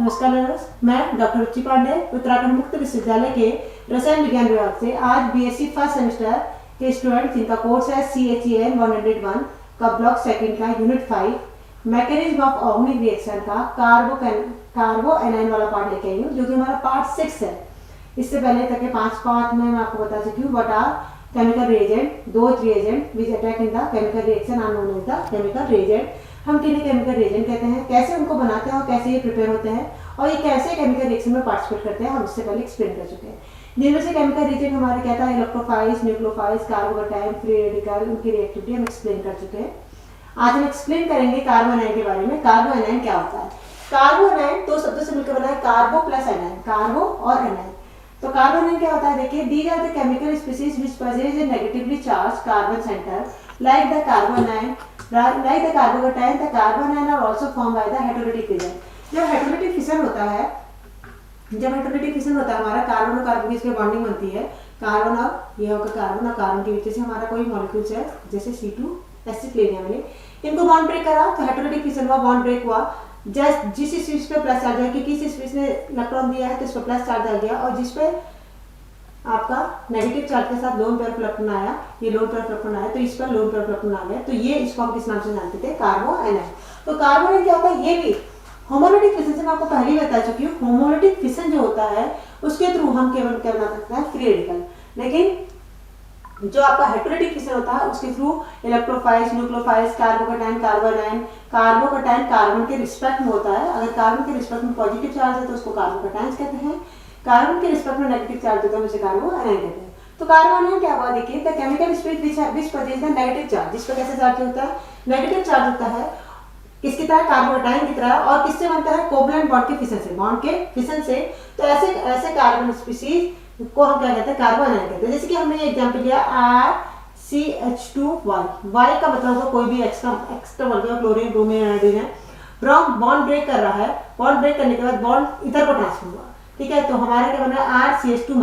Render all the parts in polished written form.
नमस्कार लर्नर्स, मैं डॉक्टर रुचि पांडे उत्तराखंड मुक्त विश्वविद्यालय के रसायन विज्ञान विभाग से आज बीएससी फर्स्ट सेमेस्टर के स्टूडेंट जिनका कोर्स है CHEN 101 का ब्लॉक सेकंड का unit 5 mechanism of organic reaction का कार्बो एनाइन वाला पार्ट लेके आई हूँ, जो कि हमारा पार्ट 6 है। इससे पहले तक के 5 पार्ट में मैं आपको बता चुकी हूँ what are chemical reagent, those reagent which attack in the chemical reaction are known as the chemical reagent. हम किन्हें केमिकल रिएजेंट कहते हैं, कैसे उनको बनाते हैं और कैसे ये प्रिपेयर होते हैं और ये कैसे केमिकल रिएक्शन में पार्टिसिपेट करते हैं, हम इससे पहले एक्सप्लेन कर चुके हैं। जिनमें से केमिकल रिएजेंट हमारे कहता है electrophiles, nucleophiles, carbocation, free radical, उनकी रिएक्टिविटी हम एक्सप्लेन कर चुके हैं। आज हम एक्सप्लेन करेंगे कार्बो एनाइन के बारे में। कार्बो एनाइन क्या होता है? कार्बो एनाइन दो शब्दों से मिलकर बना है, कार्बो प्लस एनाइन, कार्बो और एनाइन। तो कार्बो एनाइन क्या होता है? देखिए, these are the chemical species which possess a negatively charged carbon center like the carbonine, like the carbocation. The carbon are also formed by the heterolytic fission. जब heterolytic fission होता है, हमारा carbon और carbon की इसमें bonding बनती है। Carbon और ये होगा कार्बन और कार्बन के बीच से हमारा कोई मॉलिक्यूल्स है जैसे C2H6 ले लिया मैंने, इनको बॉन्ड ब्रेक करा तो हेटेरोलिटिक फिशन हुआ, बॉन्ड ब्रेक हुआ। जिस स्पीशीज पे प्लस चार्ज है, क्योंकि इस स्पीशीज ने इलेक्ट्रॉन दिया है तो इस पर प्लस चार्ज आ गया, और जिस पे आपका नेगेटिव चार्ज के साथ लोन पेयर इलेक्ट्रॉन आया, ये लोन पेयर इलेक्ट्रॉन आया तो इस पर लोन पेयर इलेक्ट्रॉन आ गया, तो ये इसको हम किस नाम से जानते थे? कार्बो एनाइन। तो कार्बो एनाइन क्या होता है? ये भी होमोलिटिक फिशन से मैं आपको पहले ही बता चुकी हूँ। होमोलिटिक फिशन जो होता है उसके थ्रू हम केवल क्या बना सकते हैं? Free radical. लेकिन जो आपका हेटेरोलिटिक फिशन होता है उसके through electrophiles, nucleophiles, carbocation, carbocation carbon के रिस्पेक्ट में होता है। अगर कार्बन के रिस्पेक्ट में पॉजिटिव चार्ज है तो उसको कार्बोकैटायंस कहते हैं, कार्बन के रिस्पेक्ट में नेगेटिव चार्ज होता है उसे कार्बो एनाइन कहते हैं। तो कार्बो एनाइन क्या हुआ? देखिए, the chemical species which possess the negative charge, जिस पर कैसे चार्ज होता है? नेगेटिव चार्ज होता है। किसकी तरह? कार्बोकैटायन की तरह। और किससे बनता है? कोवलेंट बॉन्ड के फिशन से, बॉन्ड के फिशन से। तो ऐसे कार्बन स्पीशीज को हम क्या कहते हैं? कार्बो एनाइन कहते हैं। जैसे कि हमने ये एग्जांपल लिया RCH2Y, Y का मतलब होगा कोई भी extra molecule, chlorine, bromine, iodine है, बॉन्ड ब्रेक कर रहा है। बॉन्ड ब्रेक करने के बाद बॉन्ड इधर को ट्रांसफर हुआ, ठीक है। तो हमारा क्या बना? RCH2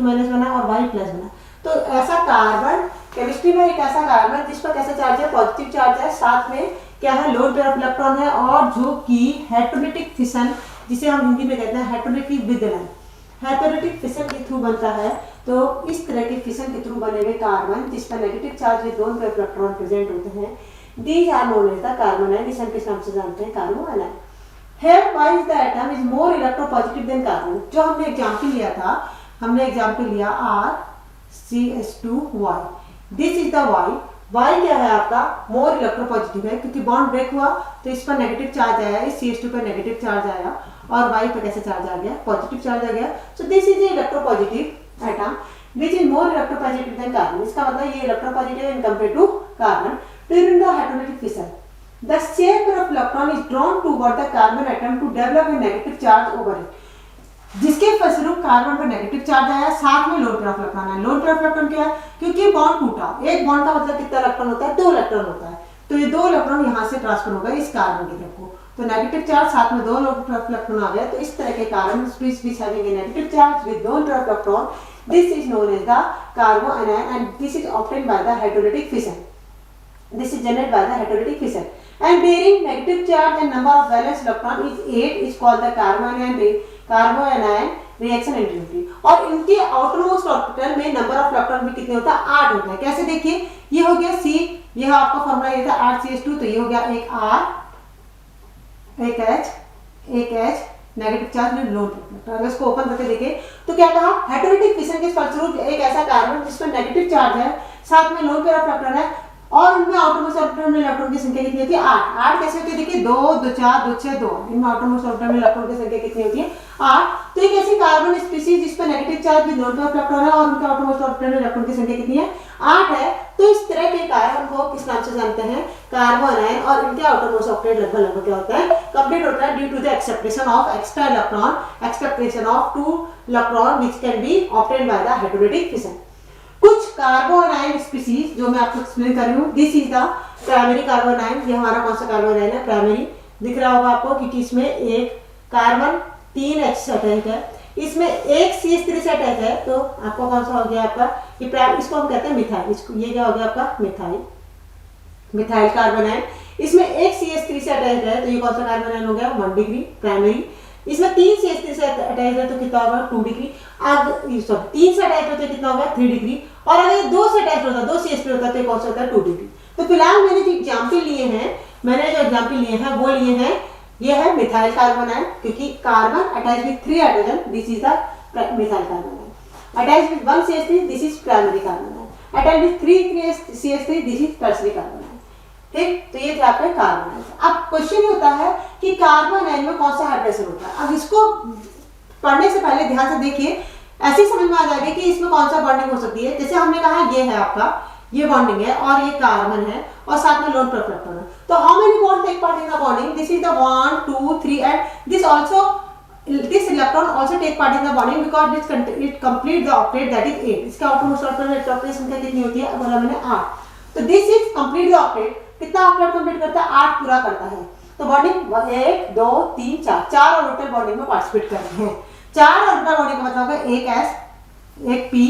माइनस बना और Y प्लस बना। तो ऐसा कार्बन केमिस्ट्री में एक ऐसा कार्बन जिस पर कैसा चार्ज है? पॉजिटिव चार्ज है, साथ में क्या है? लोन पेयर ऑफ इलेक्ट्रॉन है, और जो कि हेटेरोलिटिक फिशन, जिसे हम हिंदी में कहते हैं हेटेरोलिटिक विदलन, हेटेरोलिटिक फिशन के थ्रू बनता है। तो इस तरह के फिशन के थ्रू बने हुए कार्बन जिस पर negative charge with lone pair of electron present होते हैं, these are known as the carbo anion. इसे हम किस नाम से जानते हैं? Carbo anion. Here why is the atom is more electropositive than carbon? जो हमने एग्जाम्पल लिया था, हमने एग्जाम्पल लिया RCH2Y, this is the Y क्या है आपका? मोर इलेक्ट्रोपॉजिटिव है, क्योंकि बॉन्ड ब्रेक हुआ तो इस पर नेगेटिव चार्ज आया, इस CH2 पर नेगेटिव चार्ज आया, और Y पर कैसे चार्ज आ गया? पॉजिटिव चार्ज आ गया। So this is electropositive atom which is more electropositive than carbon. इसका मतलब ये electropositive in compare to carbon during the heterolytic fission. The shape of electron is drawn toward the carbon atom to develop a negative charge over it. जिसके फलस्वरूप carbon पर negative charge आया, साथ में loan pair of electron आया। Loan pair of electron क्या है? क्योंकि बॉन्ड टूटा, एक बॉन्ड का मतलब कितना इलेक्ट्रॉन होता है? 2 इलेक्ट्रॉन होता है। तो ये 2 इलेक्ट्रॉन यहाँ से ट्रांसफर होगा इस कार्बन की तरफ को, तो नेगेटिव चार्ज साथ में 2 लोन पेयर ऑफ इलेक्ट्रॉन आ गया। तो इस तरह के carbon species having a negative charge with lone pair of electron, this is known as the carbo anion and this is obtained by the heterolytic fission. This is generated by the heterolytic fission and bearing negative charge and number of valence electron is 8 is called the carbo anion reaction entropy। और इनके outermost orbital में number of electron भी कितने होता है? 8 होता है। कैसे? देखिए, ये हो गया C, यह आपका फॉर्मूला ये था RCH2, तो ये हो गया एक R, एक H, नेगेटिव चार्ज में लोन पेयर। अगर इसको ओपन करके देखें तो क्या कहा? हेटेरोलिटिक फिशन के फलस्वरूप एक ऐसा कार्बन जिस पर नेगेटिव चार्ज है, साथ में लोन पेयर ऑफ इलेक्ट्रॉन है, और उनमें आउटरमोस्ट ऑर्बिटल में इलेक्ट्रॉन की संख्या कितनी होती है? 8 कैसे होती है? देखिए, 2 2 4 2 6 2, इनमें आउटरमोस्ट ऑर्बिटल में इलेक्ट्रॉन की संख्या कितनी होती है? 8। तो एक ऐसी कार्बन स्पीशीज जिस पर negative charge with lone pair of electron है और उनके आउटरमोस्ट ऑर्बिटल में इलेक्ट्रॉन की संख्या कितनी है? 8 है। तो इस तरह के कार्बन को किस नाम से जानते हैं? Carbo A9. और इनके आउटरमोस्ट ऑर्बिटल लगभग क्या होता है? कंप्लीट होता है due to the acceptation of extra electron, acceptation of 2 electron which can be obtained by the heterolytic fission. कुछ कार्बो एनाइन स्पीशीज जो मैं आपको एक्सप्लेन कर रही हूँ, this is the primary कार्बो A9. ये हमारा कौन सा कार्बो एनाइन है? प्राइमरी। दिख रहा होगा आपको, क्योंकि इसमें एक कार्बन 3 H से अटैच है, इसमें एक CH3 से अटैच है, तो आपको कौन सा हो गया आपका? ये इसको हम कहते हैं मिथाइल। इसको ये क्या हो गया आपका? Methyl carbon A9. इसमें एक CH3 से अटैच है, तो ये कौन सा कार्बन एनाइन हो गया? 1 डिग्री प्राइमरी। इसमें 3 CH3 से अटैच है तो कितना होगा 2 डिग्री। अब सॉरी 3 से अटैच होता है कितना होगा 3 डिग्री। और अगर 2 से अटैच होता है 2 CH3 होता है तो कौन सा होता है 2 डिग्री। तो फिलहाल मैंने जो एग्जाम्पल लिए हैं वो लिए हैं ये है मिथाइल कार्बन आयन, क्योंकि carbon attach with 3 hydrogen, this is the methyl carbon ion. Attach with 1 CH3, this is primary carbon ion. Attach with 3 CH3, this is tertiary carbon ion. ठीक, तो ये थे आपके कार्बन आयन। अब question होता है कि कार्बन आयन में कौन सा हाइड्रोजन होता है। अब इसको पढ़ने से पहले ध्यान से देखिए, ऐसे ही समझ में आ जाएगा कि इसमें कौन सा बॉन्डिंग हो सकती है। जैसे हमने कहा ये है आपका, ये बॉन्डिंग है और ये कार्बन है और साथ में लोन प्रोडक्ट है। तो how many bond take part in the bonding? This is the 1 2 3 and this electron also take part in the bonding because it complete the octet, that is 8। इसका आउटरमोस्ट ऑर्बिटल संख्या कितनी होती है? बोला मैंने 8। तो this is complete the octet. कितना octet complete करता है? 8 पूरा करता है। तो बॉन्डिंग 1 2 3 4 ऑर्बिटल बॉन्डिंग में पार्टिसिपेट कर रहे हैं। 4 ऑर्बिटल बॉन्डिंग का मतलब होगा 1 s 1 p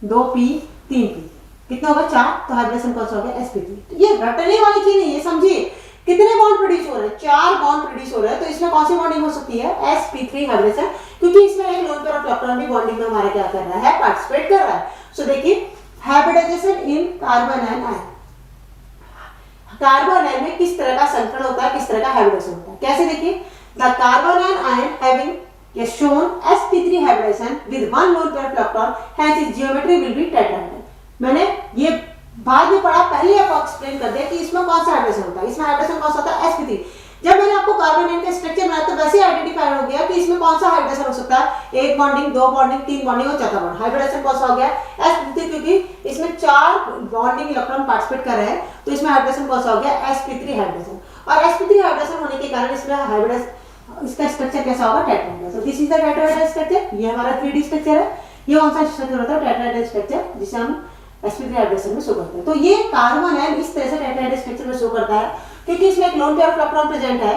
2 p 3 p, कितना होगा 4। तो हाइड्रोजन कौन सा हो गया? sp3। तो ये रटने वाली चीज नहीं है, समझिए कितने बॉन्ड प्रोड्यूस हो रहे हैं? 4 बॉन्ड प्रोड्यूस हो रहे हैं। तो इसमें कौन सी बॉन्डिंग हो सकती है? sp3 हाइड्रोजन, क्योंकि इसमें एक लोन पेयर ऑफ इलेक्ट्रॉन भी बॉन्डिंग में हमारा क्या कर रहा है? पार्टिसिपेट कर रहा है। सो देखिए हाइब्रिडाइजेशन इन कार्बन आयन। कार्बन आयन में किस तरह का संकरण होता है, किस तरह का हाइब्रिडाइजेशन होता है? कैसे देखिए, the carbon ion having a shown sp3 hybridization with 1 lone pair of electron, hence its geometry will be tetrahedral. मैंने ये बाद में पढ़ा, पहले आपको एक्सप्लेन कर दिया कि इसमें कौन सा हाइड्रोजन होता है। इसमें हाइड्रोजन कौन सा होता है? sp3। जब मैंने आपको कार्बन आयन का स्ट्रक्चर बनाया तो वैसे आइडेंटिफाई हो गया कि इसमें कौन सा हाइड्रोजन हो सकता है। 1 बॉन्डिंग 2 बॉन्डिंग 3 बॉन्डिंग और चौथा बॉन्ड। हाइड्रोजन कौन सा हो गया? sp3, क्योंकि इसमें 4 बॉन्डिंग इलेक्ट्रॉन पार्टिसिपेट कर रहे हैं। तो इसमें हाइड्रोजन कौन सा हो गया? sp3 hydrogen. और sp3 हाइड्रोजन होने के कारण इसमें हाइब्रिडाइज इसका स्ट्रक्चर कैसा होगा? टेट्राहेड्रल। तो this is the tetrahedral structure. ये हमारा 3D स्ट्रक्चर है। ये कौन सा स्ट्रक्चर होता है? टेट्राहेड्रल स्ट्रक्चर, जिसे हम sp3 हाइड्रोजन में शो करते हैं। तो ये कार्बन आयन इस तरह से टेट्राहेड्रल स्ट्रक्चर में शो करता है, क्योंकि इसमें एक loan pair of electron present है।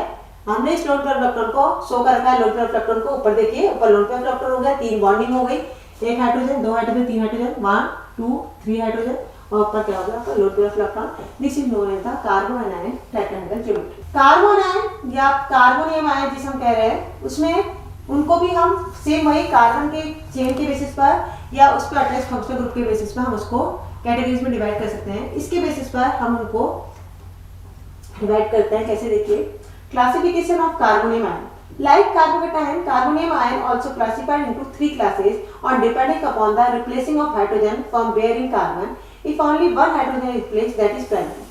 हमने इस लोन पेयर ऑफ इलेक्ट्रॉन को शो कर रखा है। लोन पेयर ऑफ इलेक्ट्रॉन को ऊपर देखिए, ऊपर लोन पेयर ऑफ इलेक्ट्रॉन हो गया, 3 बॉन्डिंग हो गई, 1 हाइड्रोजन 2 हाइड्रोजन 3 हाइड्रोजन 1 2 3 हाइड्रोजन, और ऊपर क्या हो गया आपका lone pair of electron. This is known as the carbon ion tetrahedral geometry. Carbon ion या कार्बोनियम आयन जिसे हम कह रहे हैं, उसमें उनको भी हम सेम वही कार्बन के चेन के बेसिस पर या उस पर अटैच फंक्शनल ग्रुप के बेसिस पर हम उसको कैटेगरीज में डिवाइड कर सकते हैं। इसके बेसिस पर हम उनको डिवाइड करते हैं। कैसे देखिए, classification of carbonium ion. Like carbocation, carbonium ion also classified into 3 classes on depending upon the replacing of hydrogen from bearing carbon. If only 1 hydrogen is replaced, that is primary.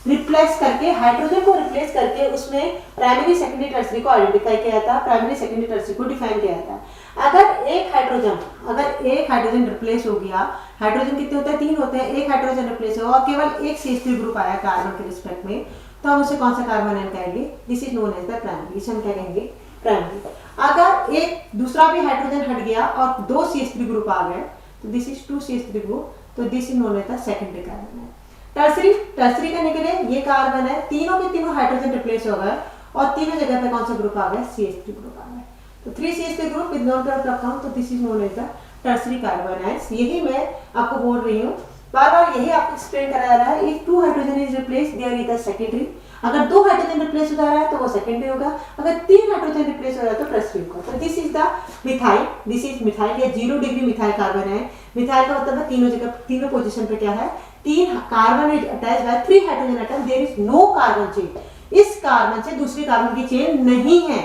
Replace करके, hydrogen को replace करके उसमें primary secondary tertiary को identify किया जाता है, primary secondary tertiary को define किया जाता है। अगर एक हाइड्रोजन रिप्लेस हो गया, हाइड्रोजन कितने होते हैं? 3 होते हैं। एक हाइड्रोजन रिप्लेस हो और केवल एक CH3 ग्रुप आया कार्बन के रिस्पेक्ट में, तो हम उसे कौन सा कार्बन आयन कहेंगे? This is known as the primary. इसे हम क्या कहेंगे? प्राइमरी। अगर एक दूसरा भी हाइड्रोजन हट गया और 2 CH3 ग्रुप आ गए, तो दिस इज 2 CH3 ग्रुप, तो this is known as the secondary carbon ion. Tertiary करने के लिए ये कार्बन है, तीनों के तीनों हाइड्रोजन रिप्लेस हो गए और तीनों जगह पे कौन सा ग्रुप आ गया? CH3 ग्रुप आ गया। तो 3 CH3 group with lone pair of electron, तो this is known as the tertiary carbanion. यही मैं आपको बोल रही हूँ, बार बार यही आपको एक्सप्लेन कराया रहा है। If 2 hydrogen is replace, there is the secondary. अगर 2 हाइड्रोजन रिप्लेस हो जा रहा है तो वो सेकेंडरी होगा। अगर 3 हाइड्रोजन रिप्लेस हो रहा है तो टर्सरी होगा। तो this is the methyl, this is methyl या 0 डिग्री मिथाइल कार्बन है। मिथाइल का मतलब है तीनों जगह, तीनों पोजीशन पे क्या है? 3 carbon is attached by 3 hydrogen atom, there is no carbon chain. इस कार्बन से दूसरी कार्बन की चेन नहीं है,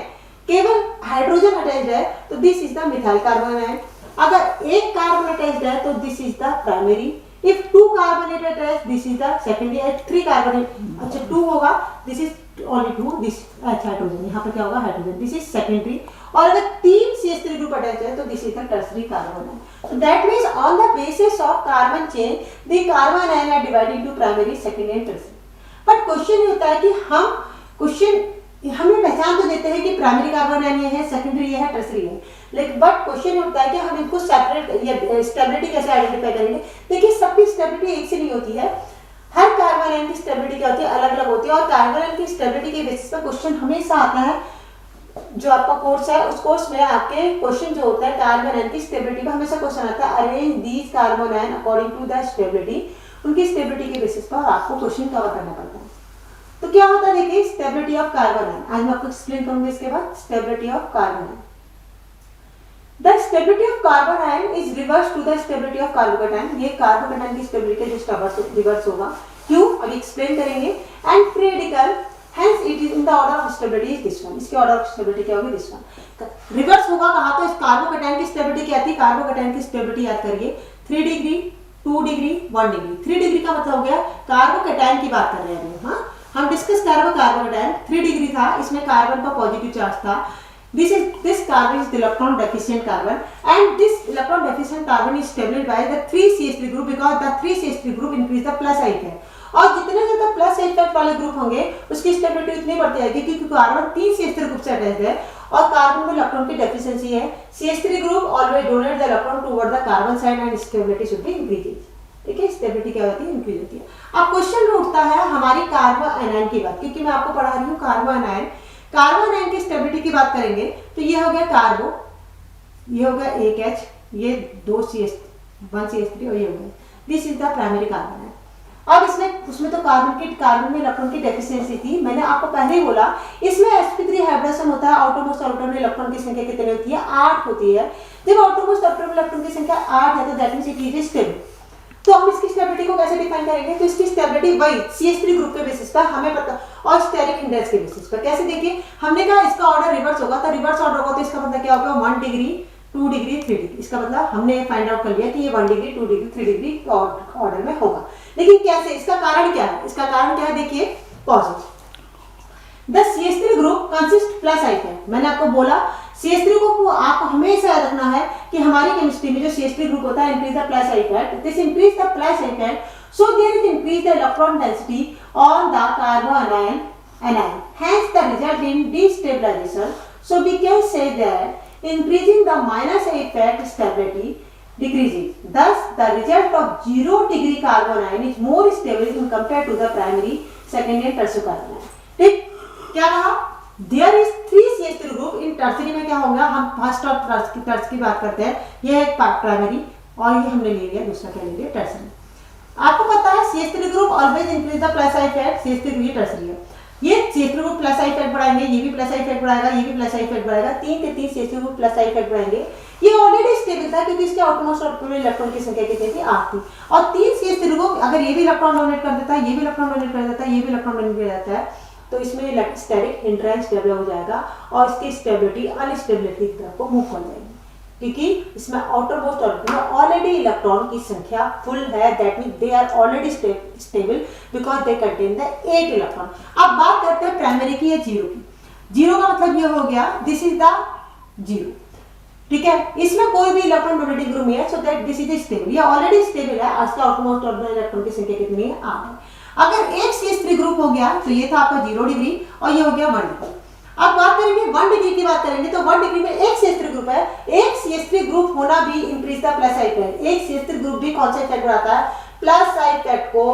केवल हाइड्रोजन अटैच्ड है, तो this is the methyl carbon है। अगर एक कार्बन अटैच्ड है तो this is the primary. If 2 carbon is attached, this is the secondary. If 3 carbon, अच्छा 2 होगा, this is only 2, this अच्छा हाइड्रोजन, यहाँ पर क्या होगा? Hydrogen, this is secondary। और अगर 3 CH3 ग्रुप अटैच है तो this is the tertiary carbon है। So that means on the basis of carbon chain, the carbon ion are divided into primary, secondary and tertiary। But question ये होता है कि हमें पहचान तो देते हैं कि प्राइमरी कार्बन आयन ये है, सेकेंडरी ये है, टर्सरी है, लेकिन बट क्वेश्चन होता है कि हम इनको सेपरेट या स्टेबिलिटी कैसे आइडेंटिफाई करेंगे? देखिए सबकी स्टेबिलिटी एक से नहीं होती है, हर कार्बन आयन की स्टेबिलिटी क्या होती है? अलग अलग होती है। और कार्बन आयन की स्टेबिलिटी के बेसिस पर क्वेश्चन हमेशा आता है। जो आपका कोर्स है उस कोर्स में आपके क्वेश्चन जो होता है कार्बन आयन की स्टेबिलिटी पर हमेशा क्वेश्चन आता है, arrange these carbon ion according to the stability. उनकी स्टेबिलिटी के बेसिस पर आपको क्वेश्चन कवर करना पड़ता है। तो क्या होता है देखिए, स्टेबिलिटी ऑफ कार्बन आयन, आज मैं आपको एक्सप्लेन करूंगी इसके बाद stability of carbon ion. The stability of carbon ion is reverse to the stability of carbocation, ये कार्बोकेटायन की स्टेबिलिटी जस्ट रिवर्स होगा, क्यों अभी एक्सप्लेन करेंगे। And free radical hence it is in the order of stability is this one, इसके order of stability क्या होगी, this one. Reverse होगा कहां, तो इस कार्बोकेटायन की स्टेबिलिटी क्या थी, कार्बोकेटायन की स्टेबिलिटी याद करिए 3 डिग्री 2 डिग्री 1 डिग्री। 3 डिग्री का मतलब हो गया कार्बोकेटायन की बात कर रहे हैं हाँ, हम डिस्कस कर रहे हैं कार्बोकेटायन 3 डिग्री था, इसमें कार्बन का पॉजिटिव चार्ज था। This carbon is the electron deficient carbon, and this electron deficient carbon is stabilized by the 3CH3 group because the 3CH3 group increase the plus effect। और जितने ज्यादा plus effect वाले group होंगे उसकी stability उतनी बढ़ती जाएगी, क्योंकि कार्बन 3 CH3 ग्रुप से अटैच्ड है और कार्बन में इलेक्ट्रॉन की डेफिशिएंसी है। CH3 group always donate the electron toward the carbon side and stability should be increase. ठीक है, स्टेबिलिटी क्या होती है, इंक्रीज होती है। अब क्वेश्चन उठता है हमारी कार्बो एनायन की बात, क्योंकि मैं आपको पढ़ा रही हूँ कार्बो एनायन। कार्बो एनायन की स्टेबिलिटी की बात करेंगे तो ये हो गया कार्बो, ये हो गया 1H, ये 2CH 1CH3 और ये हो गया, this is the primary carbon है। अब उसमें तो कार्बन में इलेक्ट्रॉन की डेफिशिएंसी थी, मैंने आपको पहले ही बोला इसमें sp3 हाइब्रिडेशन होता है। आउटरमोस्ट ऑर्बिटल में इलेक्ट्रॉन की संख्या कितनी होती है, 8 होती है। जब आउटरमोस्ट ऑर्बिटल में इलेक्ट्रॉन की संख्या 8 है तो that means it is stable. तो हम इसकी स्टेबिलिटी को कैसे डिफाइन करेंगे, तो इसकी स्टेबिलिटी वही CH3 ग्रुप के बेसिस पर हमें पता, और स्टेरिक इंडेक्स के बेसिस पर। कैसे देखिए, हमने कहा इसका ऑर्डर रिवर्स होगा, तो रिवर्स ऑर्डर होगा तो इसका मतलब क्या होगा 1 डिग्री 2 डिग्री 3 डिग्री। इसका मतलब हमने फाइंड आउट कर लिया कि ये 1 डिग्री 2 डिग्री 3 डिग्री ऑर्डर में होगा। लेकिन कैसे, इसका कारण क्या है, इसका कारण क्या है देखिए, positive the CH3 group consist plus item. मैंने आपको बोला CH3 को आपको हमेशा याद रखना है कि हमारी केमिस्ट्री में जो CH3 ग्रुप होता है increase the plus effect, this increase the plus effect so there is increase the electron density on the carbo anion hence the result in destabilization। so we can say that increasing the minus effect stability decreases, thus the result of 0 degree carbon ion is more stable in compared to the primary secondary and tertiary carbon ion। ठीक, क्या कहा, there is 3CH3 group in tertiary में क्या होगा, हम first और टर्स की बात करते हैं, ये एक प्राइमरी और ये हमने ले लिया दूसरा क्या ले लिया, टर्सरी। आपको पता है CH3 group always increase the plus effect, CH3 group ये टर्सरी है, ये CH3 ग्रुप प्लस इफेक्ट बढ़ाएंगे, ये भी प्लस इफेक्ट बढ़ाएगा, ये भी प्लस इफेक्ट बढ़ाएगा, 3 के 3 CH3 ग्रुप प्लस इफेक्ट बढ़ाएंगे। ये ऑलरेडी स्टेबल था क्योंकि इसके आउटरमोस्ट ऑर्बिटल में इलेक्ट्रॉन की संख्या कितनी थी, 8 थी, और 3 CH3 ग्रुप अगर ये भी इलेक्ट्रॉन डोनेट कर देता है, ये भी इलेक्ट्रॉन डोनेट कर देता है, ये भी इलेक्ट्रॉन डोनेट कर देता है, तो इसमें स्टैटिक हिंड्रेंस डेवलप हो जाएगा और इसकी स्टेबिलिटी अनस्टेबिलिटी की तरफ को मूव कर जाएगी, क्योंकि इसमें आउटरमोस्ट ऑर्बिटल में ऑलरेडी इलेक्ट्रॉन की संख्या फुल है, that means they are already stable because they contain the 8 electron. अब बात करते हैं प्राइमरी की या जीरो की। जीरो का मतलब ये हो गया दिस इज द जीरो, ठीक है, इसमें कोई भी इलेक्ट्रॉन डोनेटिंग ग्रुप नहीं है, so that this is stable, ये ऑलरेडी स्टेबल है। आज का आउटरमोस्ट ऑर्बिटल इलेक्ट्रॉन की संख्या कितनी है, 8 है। अगर एक CH3 ग्रुप हो गया तो ये था आपका 0 डिग्री और ये हो गया 1 डिग्री। अब बात करेंगे 1 डिग्री की बात करेंगे तो 1 डिग्री में एक CH3 ग्रुप है, एक CH3 ग्रुप होना भी इंक्रीज द प्लस इफेक्ट। एक CH3 ग्रुप भी कौन सा इफेक्ट बढ़ाता है, प्लस इफेक्ट को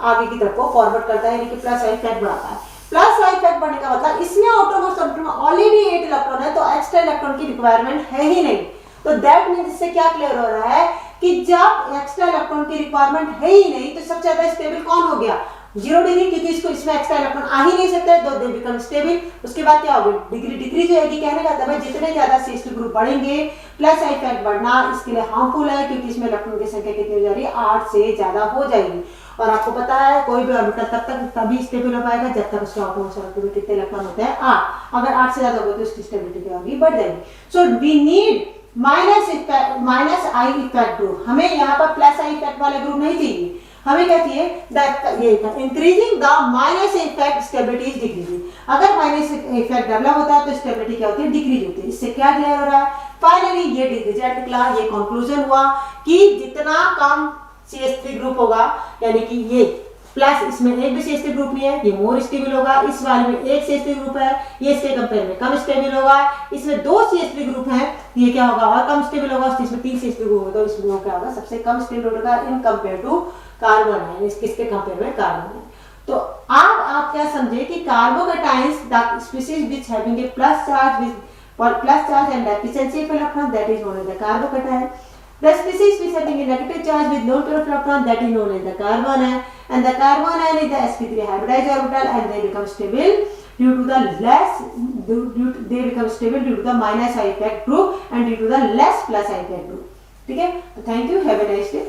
आगे की तरफ को फॉरवर्ड करता है, यानी कि प्लस इफेक्ट बढ़ाता है। प्लस इफेक्ट बढ़ने का मतलब इसमें आउटरमोस्ट ऑर्बिटल में ऑलरेडी 8 इलेक्ट्रॉन है, तो एक्स्ट्रा इलेक्ट्रॉन की रिक्वायरमेंट है ही नहीं। तो दैट मींस इससे क्या क्लियर हो रहा है कि जब एक्स्ट्रा इलेक्ट्रॉन की रिक्वायरमेंट है ही नहीं तो सबसे ज्यादा स्टेबल कौन हो गया, 0 डिग्री, क्योंकि इसको इसमें एक्स्ट्रा इलेक्ट्रॉन आ ही नहीं सकता है, तो दे बिकम स्टेबल। उसके बाद क्या होगा, डिग्री डिक्रीज होगी। कहने का मतलब जितने ज्यादा CH2 ग्रुप बढ़ेंगे प्लस इफेक्ट बढ़ना इसके लिए हार्मफुल है, क्योंकि इसमें इलेक्ट्रॉन की संख्या कितनी हो जा रही है, 8 से ज्यादा हो जाएगी। और आपको पता है कोई भी ऑर्बिटल तब तक तभी स्टेबल हो पाएगा जब तक उसके आउटरमोस्ट ऑर्बिटल में कितने इलेक्ट्रॉन होते हैं, 8। अगर 8 से ज्यादा हो तो उसकी स्टेबिलिटी क्या होगी, बढ़ जाएगी। So we need minus I effect group, हमें यहाँ पर प्लस आई इफेक्ट वाले ग्रुप नहीं चाहिए, हमें क्या चाहिए, increasing the minus effect stability is decreasing. अगर माइनस इफेक्ट डेवलप होता है तो स्टेबिलिटी क्या होती है, डिक्रीज होती है। इससे क्या क्लियर हो रहा है, फाइनली ये रिजल्ट निकला, ये कंक्लूजन हुआ कि जितना कम CH3 ग्रुप होगा, यानी कि ये प्लस इसमें एक भी CH3 ग्रुप नहीं है, ये मोर स्टेबल होगा। इस वाले में एक CH3 ग्रुप है, ये इसके कंपेयर में कम स्टेबल होगा। इसमें 2 CH3 ग्रुप हैं, ये क्या होगा, और कम स्टेबल होगा। इसमें 3 CH3 ग्रुप होगा, तो इसमें क्या होगा, सबसे कम स्टेबल होगा in compare to carbanion, किसके कंपेयर में, कार्बन आयन। तो आप क्या समझे कि carbocations the species which having a plus charge and deficiency of electron that is known as the carbocation. The species which having a negative charge with lone pair of electron, that is known as the carbon ion, and the carbon ion is the sp3 hybridized orbital, and they become stable due to the less they become stable due to the minus impact group and due to the less plus impact group. ठीक है, तो thank you, have a nice day.